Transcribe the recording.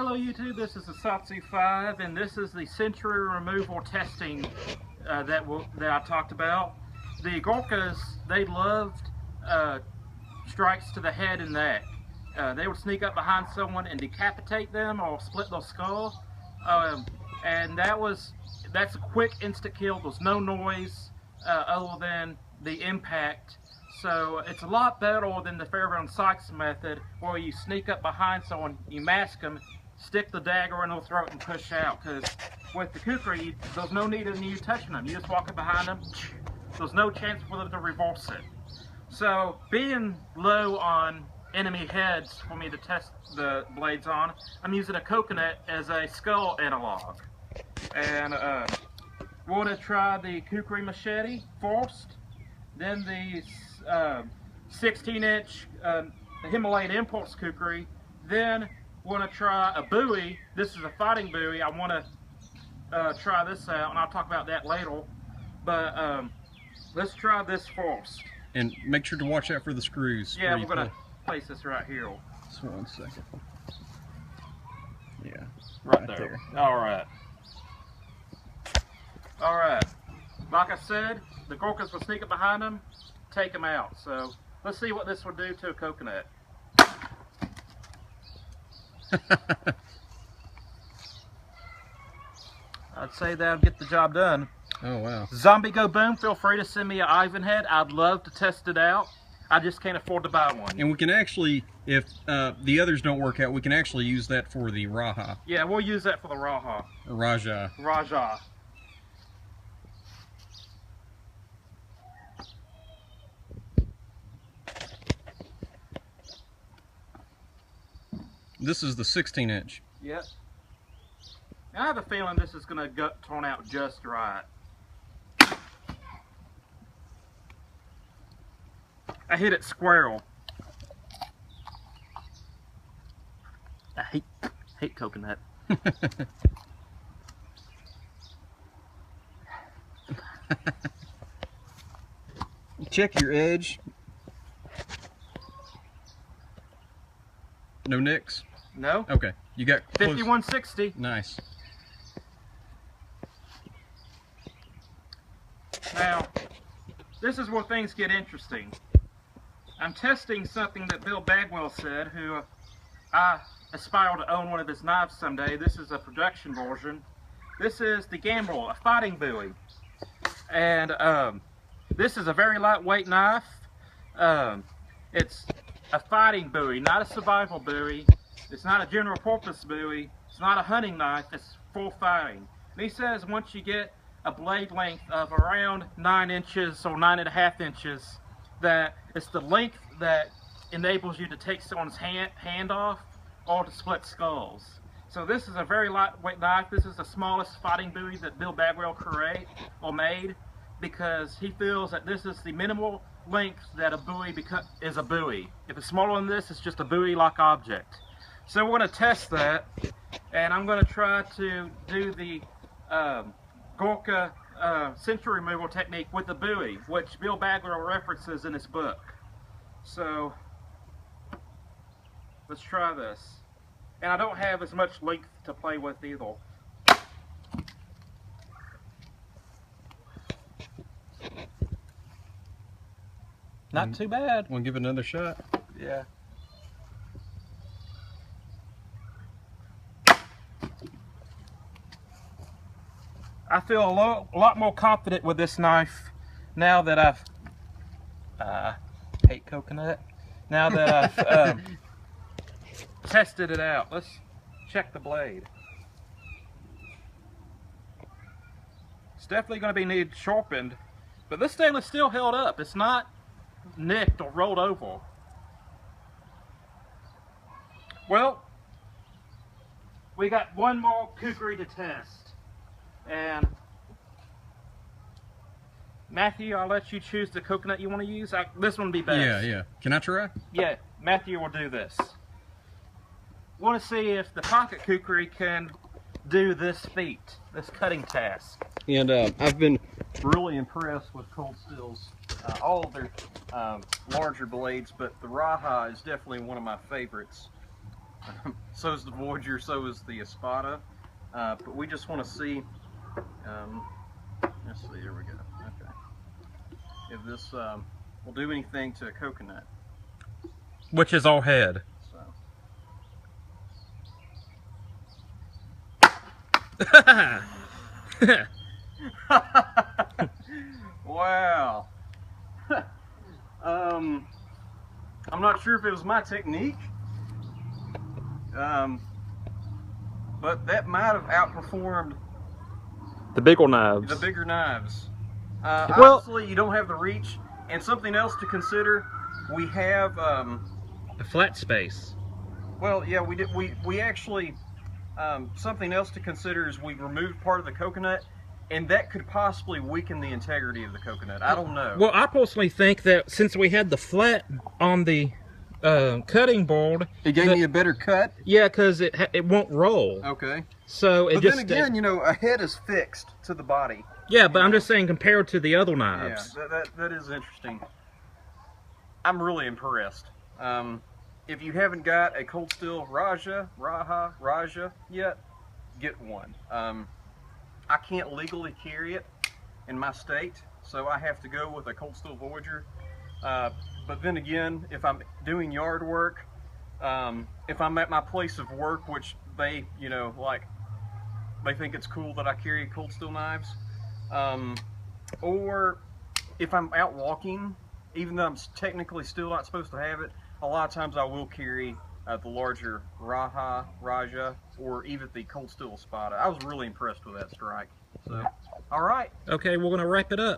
Hello YouTube, this is the Satsu 5 and this is the sentury removal testing that I talked about. The Gurkhas, they loved strikes to the head and neck. They would sneak up behind someone and decapitate them or split their skull. And that's a quick instant kill. There's no noise other than the impact. So it's a lot better than the Fairbairn Sykes method where you sneak up behind someone, you mask them, stick the dagger in their throat and push out. Because with the kukri, there's no need in you touching them. You just walk up behind them, there's no chance for them to reverse it. So being low on enemy heads for me to test the blades on, I'm using a coconut as a skull analog. And we're going to try the kukri machete first, then the 16-inch Himalayan impulse kukri, then we're going to try a bowie. This is a fighting bowie. I want to try this out, and I'll talk about that later. But let's try this first. And make sure to watch out for the screws. Yeah, we're going to place this right here. Just 1 second. Yeah. Right there. Alright. Alright. Like I said, the Gurkhas will sneak up behind them, take them out. So let's see what this will do to a coconut. I'd say that'll get the job done. Oh wow. Zombie Go Boom, feel free to send me an Ivan head. I'd love to test it out. I just can't afford to buy one. And we can actually, if the others don't work out, we can actually use that for the Raha. Yeah, we'll use that for the Raha. Raja. Raja. This is the 16-inch. Yep. I have a feeling this is going to turn out just right. I hit it squirrel. I hate coconut. Check your edge. No nicks? No. Okay. You got close. 5160. Nice. Now, this is where things get interesting. I'm testing something that Bill Bagwell said, who I aspire to own one of his knives someday. This is a production version. This is the Gamble, a fighting bowie. And this is a very lightweight knife. It's a fighting bowie, not a survival bowie. It's not a general purpose bowie. It's not a hunting knife. It's full fighting. And he says once you get a blade length of around 9 inches or 9.5 inches, that it's the length that enables you to take someone's hand off or to split skulls. So this is a very lightweight knife. This is the smallest fighting bowie that Bill Bagwell made, because he feels that this is the minimal length that a bowie is a bowie. If it's smaller than this, it's just a bowie-like object. So we're going to test that, and I'm going to try to do the Gurkha sentury removal technique with the bowie, which Bill Bagwell references in his book. So let's try this. And I don't have as much length to play with either. Not too bad. Want to give it another shot? Yeah. I feel a lot more confident with this knife now that I've hate coconut. Now that I've tested it out. Let's check the blade. It's definitely going to be need sharpened, but this stainless steel held up. It's not nicked or rolled over. Well, we got one more kukri to test. And Matthew, I'll let you choose the coconut you want to use. This one would be best. Yeah. Can I try? Yeah, Matthew will do this. Want to see if the pocket kukri can do this feat, this cutting task. And I've been really impressed with Cold Steel's all of their larger blades, but the Raha is definitely one of my favorites. So is the Voyager, so is the Espada. But we just want to see, let's see, here we go. Okay. If this will do anything to a coconut. Which is all head. So. Wow. I'm not sure if it was my technique, but that might have outperformed The bigger knives. the bigger knives. Well, Obviously, you don't have the reach, and something else to consider. We have, a flat space. well, yeah, we did. We actually, something else to consider is we removed part of the coconut, and that could possibly weaken the integrity of the coconut. I don't know. Well, I personally think that since we had the flat on the cutting board, It gave me a better cut. yeah, because it won't roll. Okay. So it But just then again, you know, a head is fixed to the body. yeah, but I'm just saying compared to the other knives. Yeah, that is interesting. I'm really impressed. If you haven't got a cold steel Raja yet, get one. I can't legally carry it in my state, so I have to go with a cold steel Voyager. But then again, if I'm doing yard work, if I'm at my place of work, which they, you know, like, they think it's cool that I carry cold steel knives, or if I'm out walking, even though I'm technically still not supposed to have it, a lot of times I will carry the larger Raja, or even the cold steel Espada. I was really impressed with that strike. So, all right. Okay, we're gonna wrap it up.